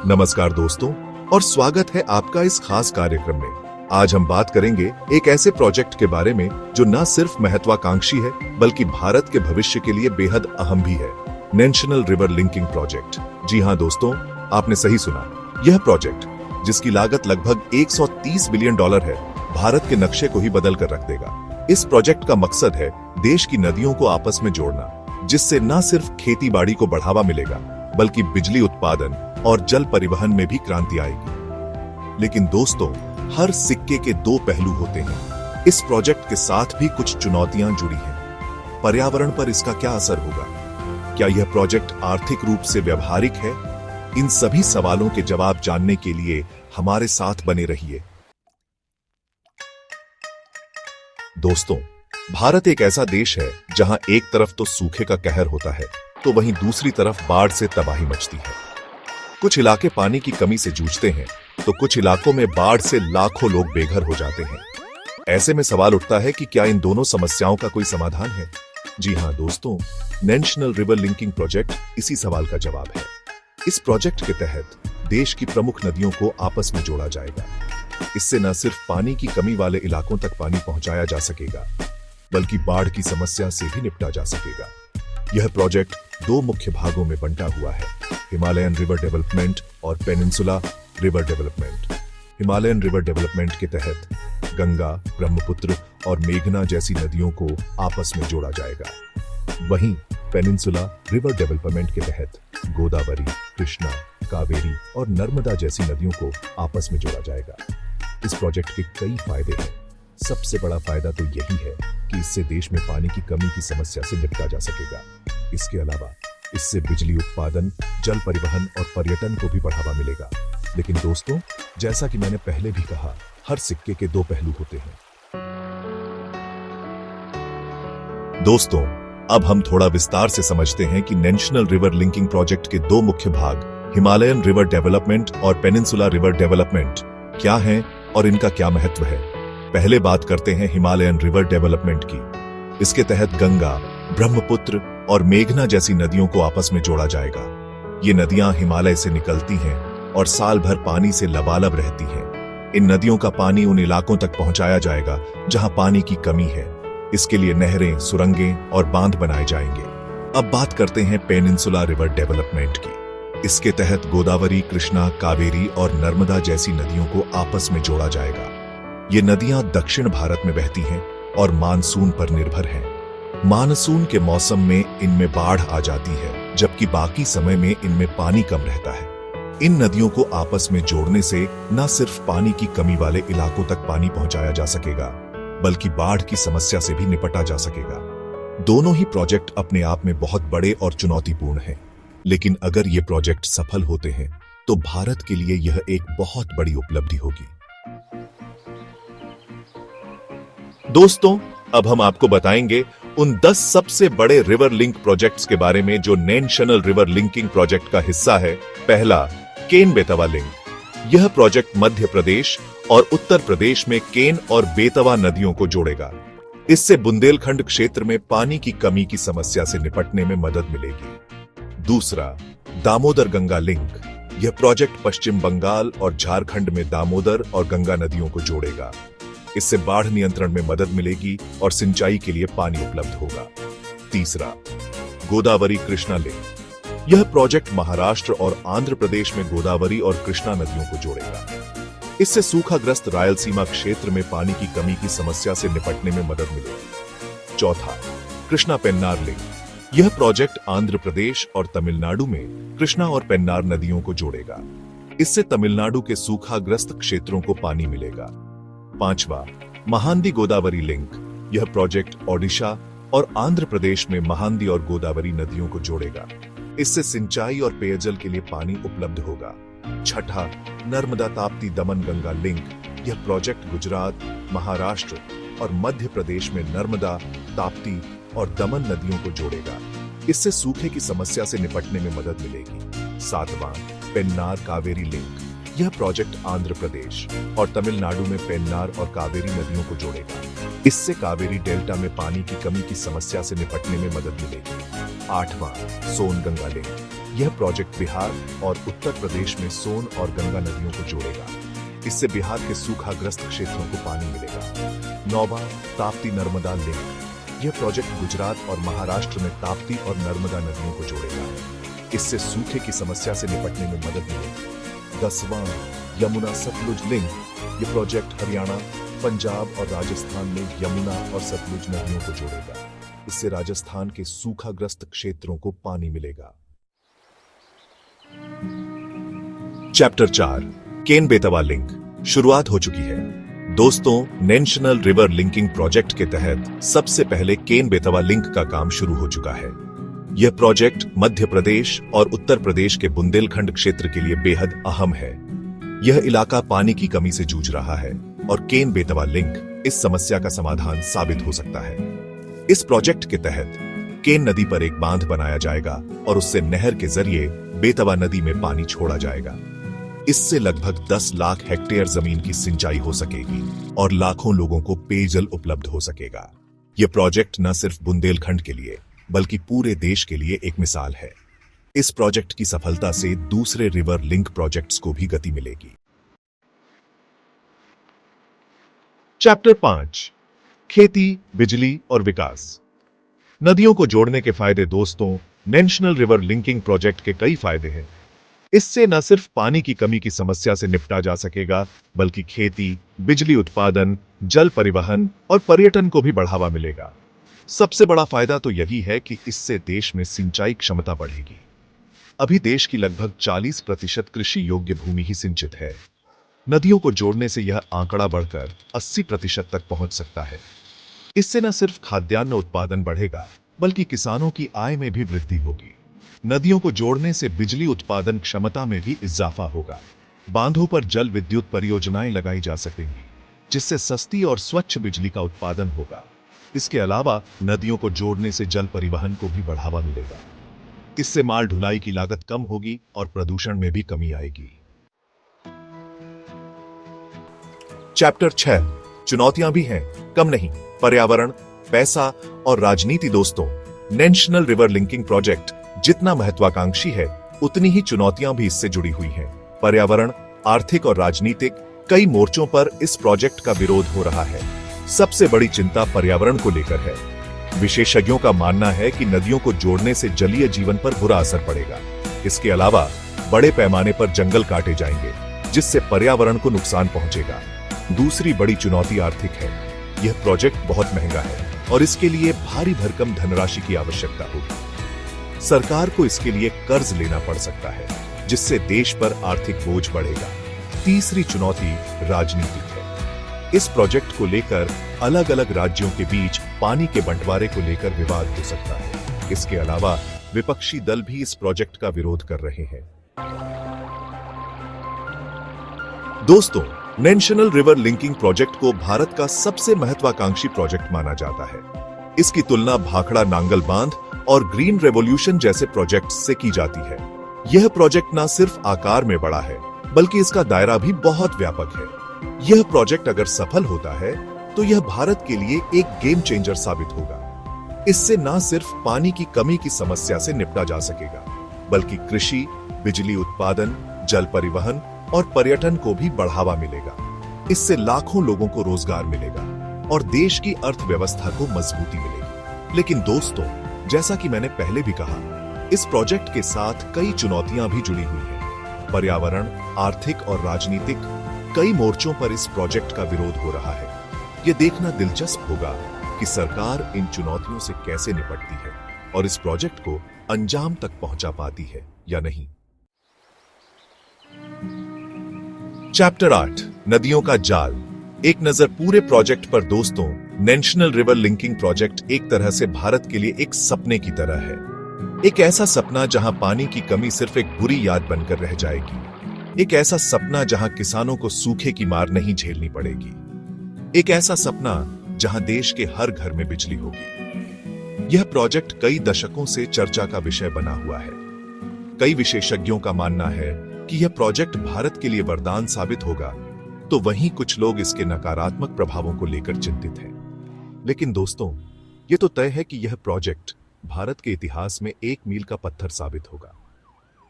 नमस्कार दोस्तों और स्वागत है आपका इस खास कार्यक्रम में। आज हम बात करेंगे एक ऐसे प्रोजेक्ट के बारे में जो न सिर्फ महत्वाकांक्षी है बल्कि भारत के भविष्य के लिए बेहद अहम भी है। National river linking project. जी हाँ दोस्तों, आपने सही सुना। यह प्रोजेक्ट जिसकी लागत लगभग 130 बिलियन डॉलर है, भारत के नक्शे को ही बदल कर रख देगा। इस प्रोजेक्ट का मकसद है देश की नदियों को आपस में जोड़ना, जिससे न सिर्फ खेती बाड़ी को बढ़ावा मिलेगा बल्कि बिजली उत्पादन और जल परिवहन में भी क्रांति आएगी। लेकिन दोस्तों, हर सिक्के के दो पहलू होते हैं। इस प्रोजेक्ट के साथ भी कुछ चुनौतियां जुड़ी हैं। पर्यावरण पर इसका क्या असर होगा? क्या यह प्रोजेक्ट आर्थिक रूप से व्यवहारिक है? इन सभी सवालों के जवाब जानने के लिए हमारे साथ बने रहिए। दोस्तों, भारत एक ऐसा देश है जहां एक तरफ तो सूखे का कहर होता है तो वहीं दूसरी तरफ बाढ़ से तबाही मचती है। कुछ इलाके पानी की कमी से जूझते हैं तो कुछ इलाकों में बाढ़ से लाखों लोग बेघर हो जाते हैं। ऐसे में सवाल उठता है कि क्या इन दोनों समस्याओं का कोई समाधान है? जी हां दोस्तों, नेशनल रिवर लिंकिंग प्रोजेक्ट इसी सवाल का जवाब है। इस प्रोजेक्ट के तहत देश की प्रमुख नदियों को आपस में जोड़ा जाएगा। इससे न सिर्फ पानी की कमी वाले इलाकों तक पानी पहुंचाया जा सकेगा बल्कि बाढ़ की समस्या से भी निपटा जा सकेगा। यह प्रोजेक्ट दो मुख्य भागों में बंटा हुआ है, हिमालयन रिवर डेवलपमेंट और peninsula river development. Himalayan river development के तहत गंगा, ब्रह्मपुत्र और मेघना जैसी नदियों को आपस में जोड़ा जाएगा। वहीं पेनिनसुला रिवर डेवलपमेंट के तहत गोदावरी, कृष्णा, कावेरी और नर्मदा जैसी नदियों को आपस में जोड़ा जाएगा। इस प्रोजेक्ट के कई फायदे हैं। सबसे बड़ा फायदा तो यही है कि इससे देश में पानी की कमी की समस्या से निपटा जा सकेगा। इसके अलावा इससे बिजली उत्पादन, जल परिवहन और पर्यटन को भी बढ़ावा मिलेगा। लेकिन दोस्तों, जैसा कि मैंने पहले भी कहा, हर सिक्के के दो पहलू होते हैं। दोस्तों, अब हम थोड़ा विस्तार से समझते हैं कि नेशनल रिवर लिंकिंग प्रोजेक्ट के दो मुख्य भाग, हिमालयन रिवर डेवलपमेंट और पेनिनसुला रिवर डेवलपमेंट, क्या हैं और इनका क्या महत्व है। पहले बात करते हैं हिमालयन रिवर डेवलपमेंट की। इसके तहत गंगा, ब्रह्मपुत्र और मेघना जैसी नदियों को आपस में जोड़ा जाएगा। ये नदियां हिमालय से निकलती हैं और साल भर पानी से लबालब रहती हैं। इन नदियों का पानी उन इलाकों तक पहुंचाया जाएगा जहां पानी की कमी है। इसके लिए नहरें, सुरंगें और बांध बनाए जाएंगे। अब बात करते हैं पेनिनसुला रिवर डेवलपमेंट की। इसके तहत गोदावरी, कृष्णा, कावेरी और नर्मदा जैसी नदियों को आपस में जोड़ा जाएगा। ये नदियां दक्षिण भारत में बहती हैं और मानसून पर निर्भर हैं। मानसून के मौसम में इनमें बाढ़ आ जाती है, जबकि बाकी समय में इनमें पानी कम रहता है। इन नदियों को आपस में जोड़ने से न सिर्फ पानी की कमी वाले इलाकों तक पानी पहुंचाया जा सकेगा बल्कि बाढ़ की समस्या से भी निपटा जा सकेगा। दोनों ही प्रोजेक्ट अपने आप में बहुत बड़े और चुनौतीपूर्ण हैं, लेकिन अगर ये प्रोजेक्ट सफल होते हैं तो भारत के लिए यह एक बहुत बड़ी उपलब्धि होगी। दोस्तों, अब हम आपको बताएंगे उन 10 सबसे बड़े रिवर लिंक प्रोजेक्ट्स के बारे में जो नेशनल रिवर लिंकिंग प्रोजेक्ट का हिस्सा है। पहला, केन बेतवा लिंक। यह प्रोजेक्ट मध्य प्रदेश और उत्तर प्रदेश में केन और बेतवा नदियों को जोड़ेगा। इससे बुंदेलखंड क्षेत्र में पानी की कमी की समस्या से निपटने में मदद मिलेगी। दूसरा, दामोदर गंगा लिंक। यह प्रोजेक्ट पश्चिम बंगाल और झारखंड में दामोदर और गंगा नदियों को जोड़ेगा। इससे बाढ़ नियंत्रण में मदद मिलेगी और सिंचाई के लिए पानी उपलब्ध होगा। तीसरा, गोदावरी कृष्णा लिंक। यह प्रोजेक्ट महाराष्ट्र और आंध्र प्रदेश में गोदावरी और कृष्णा नदियों को जोड़ेगा। इससे सूखाग्रस्त रायलसीमा क्षेत्र में पानी की कमी की समस्या से निपटने में मदद मिलेगी। चौथा, कृष्णा पेन्नार लिंक। यह प्रोजेक्ट आंध्र प्रदेश और तमिलनाडु में कृष्णा और पेन्नार नदियों को जोड़ेगा। इससे तमिलनाडु के सूखाग्रस्त क्षेत्रों को पानी मिलेगा। पांचवा, महानदी गोदावरी लिंक। यह प्रोजेक्ट ओडिशा और आंध्र प्रदेश में महानदी और गोदावरी नदियों को जोड़ेगा। इससे सिंचाई और पेयजल के लिए पानी उपलब्ध होगा। छठा, नर्मदा ताप्ती दमन गंगा लिंक। यह प्रोजेक्ट गुजरात, महाराष्ट्र और मध्य प्रदेश में नर्मदा, ताप्ती और दमन नदियों को जोड़ेगा। इससे सूखे की समस्या से निपटने में मदद मिलेगी। सातवां, पेन्नार कावेरी लिंक। यह प्रोजेक्ट आंध्र प्रदेश और तमिलनाडु में पेन्नार और कावेरी नदियों को जोड़ेगा। इससे कावेरी डेल्टा में पानी की कमी की समस्या से निपटने में मदद मिलेगी। आठवां, सोन गंगा लिंक। यह प्रोजेक्ट बिहार और उत्तर प्रदेश में सोन और गंगा नदियों को जोड़ेगा। इससे बिहार के सूखाग्रस्त क्षेत्रों को पानी मिलेगा। नौवा ताप्ती नर्मदा लिंक। यह प्रोजेक्ट गुजरात और महाराष्ट्र में ताप्ती और नर्मदा नदियों को जोड़ेगा। इससे सूखे की समस्या से निपटने में मदद मिलेगी। 10वां यमुना सतलुज लिंक। यह प्रोजेक्ट हरियाणा, पंजाब और राजस्थान में यमुना और सतलुज नदियों को जोड़ेगा। इससे राजस्थान के सूखाग्रस्त क्षेत्रों को पानी मिलेगा। Chapter 4 Ken Betwa link. शुरुआत हो चुकी है। दोस्तों, नेशनल रिवर लिंकिंग प्रोजेक्ट के तहत सबसे पहले केन बेतवा लिंक का काम शुरू हो चुका है। यह प्रोजेक्ट मध्य प्रदेश और उत्तर प्रदेश के बुंदेलखंड क्षेत्र के लिए बेहद अहम है। यह इलाका पानी की कमी से जूझ रहा है और केन बेतवा लिंक इस समस्या का समाधान साबित हो सकता है। इस प्रोजेक्ट के तहत केन नदी पर एक बांध बनाया जाएगा और उससे नहर के जरिए बेतवा नदी में पानी छोड़ा जाएगा। इससे लगभग 10 लाख हेक्टेयर जमीन की सिंचाई हो सकेगी और लाखों लोगों को पेयजल उपलब्ध हो सकेगा। यह प्रोजेक्ट न सिर्फ बुंदेलखंड के लिए बल्कि पूरे देश के लिए एक मिसाल है। इस प्रोजेक्ट की सफलता से दूसरे रिवर लिंक प्रोजेक्ट्स को भी गति मिलेगी। चैप्टर 5 खेती, बिजली और विकास। नदियों को जोड़ने के फायदे। दोस्तों, नेशनल रिवर लिंकिंग प्रोजेक्ट के कई फायदे हैं। इससे न सिर्फ पानी की कमी की समस्या से निपटा जा सकेगा बल्कि खेती, बिजली उत्पादन, जल परिवहन और पर्यटन को भी बढ़ावा मिलेगा। सबसे बड़ा फायदा तो यही है कि इससे देश में सिंचाई क्षमता बढ़ेगी। अभी देश की लगभग 40% कृषि योग्य भूमि ही सिंचित है। नदियों को जोड़ने से यह आंकड़ा बढ़कर 80% तक पहुंच सकता है। इससे न सिर्फ खाद्यान्न उत्पादन बढ़ेगा बल्कि किसानों की आय में भी वृद्धि होगी। नदियों को जोड़ने से बिजली उत्पादन क्षमता में भी इजाफा होगा। बांधों पर जल विद्युत परियोजनाएं लगाई जा सकेंगी, जिससे सस्ती और स्वच्छ बिजली का उत्पादन होगा। इसके अलावा नदियों को जोड़ने से जल परिवहन को भी बढ़ावा मिलेगा। इससे माल ढुलाई की लागत कम होगी और प्रदूषण में भी कमी आएगी। चैप्टर 6 चुनौतियां भी हैं, कम नहीं। पर्यावरण, पैसा और राजनीति। दोस्तों, नेशनल रिवर लिंकिंग प्रोजेक्ट जितना महत्वाकांक्षी है उतनी ही चुनौतियां भी इससे जुड़ी हुई हैं। पर्यावरण, आर्थिक और राजनीतिक कई मोर्चों पर इस प्रोजेक्ट का विरोध हो रहा है। सबसे बड़ी चिंता पर्यावरण को लेकर है। विशेषज्ञों का मानना है कि नदियों को जोड़ने से जलीय जीवन पर बुरा असर पड़ेगा। इसके अलावा बड़े पैमाने पर जंगल काटे जाएंगे, जिससे पर्यावरण को नुकसान पहुंचेगा। दूसरी बड़ी चुनौती आर्थिक है। यह प्रोजेक्ट बहुत महंगा है और इसके लिए भारी भरकम धनराशि की आवश्यकता होगी। सरकार को इसके लिए कर्ज लेना पड़ सकता है, जिससे देश पर आर्थिक बोझ बढ़ेगा। तीसरी चुनौती राजनीतिक है। इस प्रोजेक्ट को लेकर अलग अलग राज्यों के बीच पानी के बंटवारे को लेकर विवाद हो सकता है। इसके अलावा विपक्षी दल भी इस प्रोजेक्ट का विरोध कर रहे हैं। दोस्तों, नेशनल रिवर लिंकिंग प्रोजेक्ट को भारत का सबसे महत्वाकांक्षी प्रोजेक्ट माना जाता है। इसकी तुलना भाखड़ा नांगल बांध और ग्रीन रेवोल्यूशन जैसे प्रोजेक्ट से की जाती है। यह प्रोजेक्ट न सिर्फ आकार में बड़ा है बल्कि इसका दायरा भी बहुत व्यापक है। यह प्रोजेक्ट अगर सफल होता है तो यह भारत के लिए एक गेम चेंजर साबित होगा। इससे न सिर्फ पानी की कमी की समस्या से निपटा जा सकेगा बल्कि कृषि, बिजली उत्पादन, जल परिवहन और पर्यटन को भी बढ़ावा मिलेगा। इससे लाखों लोगों को रोजगार मिलेगा और देश की अर्थव्यवस्था को मजबूती मिलेगी। लेकिन दोस्तों, जैसा कि मैंने पहले भी कहा, इस प्रोजेक्ट के साथ कई चुनौतियां भी जुड़ी हुई हैं। पर्यावरण, आर्थिक और राजनीतिक कई मोर्चों पर इस प्रोजेक्ट का विरोध हो रहा है। यह देखना दिलचस्प होगा कि सरकार इन चुनौतियों से कैसे निपटती है और इस प्रोजेक्ट को अंजाम तक पहुंचा पाती है या नहीं। चैप्टर 8 नदियों का जाल। एक नजर पूरे प्रोजेक्ट पर। दोस्तों, नेशनल रिवर लिंकिंग प्रोजेक्ट एक तरह से भारत के लिए एक सपने की तरह है। एक ऐसा सपना जहां पानी की कमी सिर्फ एक बुरी याद बनकर रह जाएगी। एक ऐसा सपना जहां किसानों को सूखे की मार नहीं झेलनी पड़ेगी। एक ऐसा सपना जहां देश के हर घर में बिजली होगी। यह प्रोजेक्ट कई दशकों से चर्चा का विषय बना हुआ है। कई विशेषज्ञों का मानना है कि यह प्रोजेक्ट भारत के लिए वरदान साबित होगा, तो वहीं कुछ लोग इसके नकारात्मक प्रभावों को लेकर चिंतित हैं। लेकिन दोस्तों, यह तो तय है कि यह प्रोजेक्ट भारत के इतिहास में एक मील का पत्थर साबित होगा।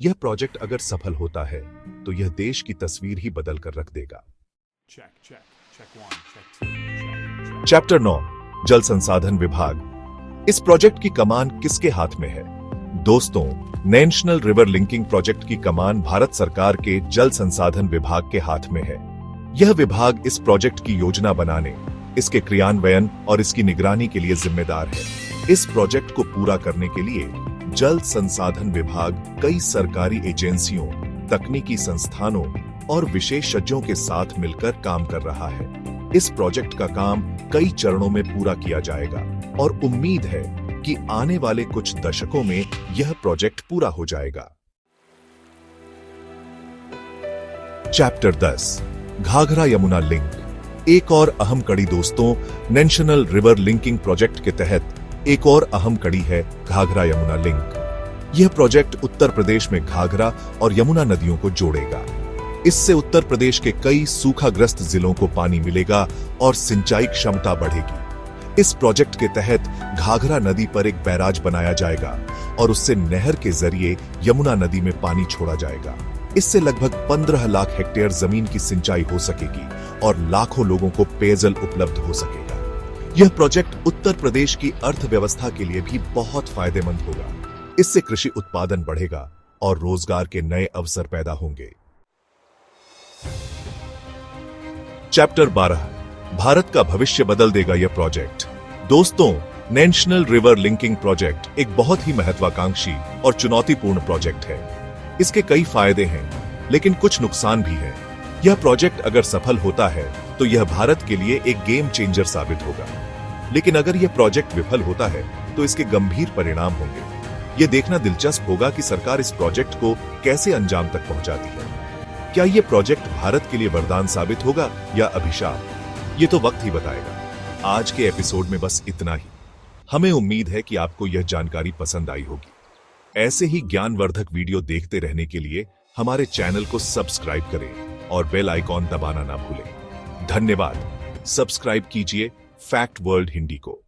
यह प्रोजेक्ट अगर सफल होता है तो यह देश की तस्वीर ही बदल कर रख देगा। चैप्टर 9 जल संसाधन विभाग। इस प्रोजेक्ट की कमान किसके हाथ में है? दोस्तों, नेशनल रिवर लिंकिंग प्रोजेक्ट की कमान भारत सरकार के जल संसाधन विभाग के हाथ में है। यह विभाग इस प्रोजेक्ट की योजना बनाने, इसके क्रियान्वयन और इसकी निगरानी के लिए जिम्मेदार है। इस प्रोजेक्ट को पूरा करने के लिए जल संसाधन विभाग कई सरकारी एजेंसियों, तकनीकी संस्थानों और विशेषज्ञों के साथ मिलकर काम कर रहा है। इस प्रोजेक्ट का काम कई चरणों में पूरा किया जाएगा और उम्मीद है कि आने वाले कुछ दशकों में यह प्रोजेक्ट पूरा हो जाएगा। Chapter 10 Ghaghara Yamuna link. एक और अहम कड़ी दोस्तों, नेशनल रिवर लिंकिंग प्रोजेक्ट के तहत एक और अहम कड़ी है घाघरा यमुना लिंक। यह प्रोजेक्ट उत्तर प्रदेश में घाघरा और यमुना नदियों को जोड़ेगा। इससे उत्तर प्रदेश के कई सूखाग्रस्त जिलों को पानी मिलेगा और सिंचाई क्षमता बढ़ेगी। इस प्रोजेक्ट के तहत घाघरा नदी पर एक बैराज बनाया जाएगा और उससे नहर के जरिए यमुना नदी में पानी छोड़ा जाएगा। इससे लगभग 15 लाख हेक्टेयर जमीन की सिंचाई हो सकेगी और लाखों लोगों को पेयजल उपलब्ध हो सकेगा। यह प्रोजेक्ट उत्तर प्रदेश की अर्थव्यवस्था के लिए भी बहुत फायदेमंद होगा। इससे कृषि उत्पादन बढ़ेगा और रोजगार के नए अवसर पैदा होंगे। चैप्टर 12 भारत का भविष्य बदल देगा यह प्रोजेक्ट। दोस्तों, नेशनल रिवर लिंकिंग प्रोजेक्ट एक बहुत ही महत्वाकांक्षी और चुनौतीपूर्ण प्रोजेक्ट है। इसके कई फायदे हैं, लेकिन कुछ नुकसान भी हैं। यह प्रोजेक्ट अगर सफल होता है तो यह भारत के लिए एक गेम चेंजर साबित होगा। लेकिन अगर यह प्रोजेक्ट विफल होता है तो इसके गंभीर परिणाम होंगे। यह देखना दिलचस्प होगा कि सरकार इस प्रोजेक्ट को कैसे अंजाम तक पहुंचाती है। क्या यह प्रोजेक्ट भारत के लिए वरदान साबित होगा या अभिशाप? ये तो वक्त ही बताएगा। आज के एपिसोड में बस इतना ही। हमें उम्मीद है कि आपको यह जानकारी पसंद आई होगी। ऐसे ही ज्ञानवर्धक वीडियो देखते रहने के लिए हमारे चैनल को सब्सक्राइब करें और बेल आइकॉन दबाना ना भूलें। धन्यवाद। सब्सक्राइब कीजिए फैक्ट वर्ल्ड हिंदी को।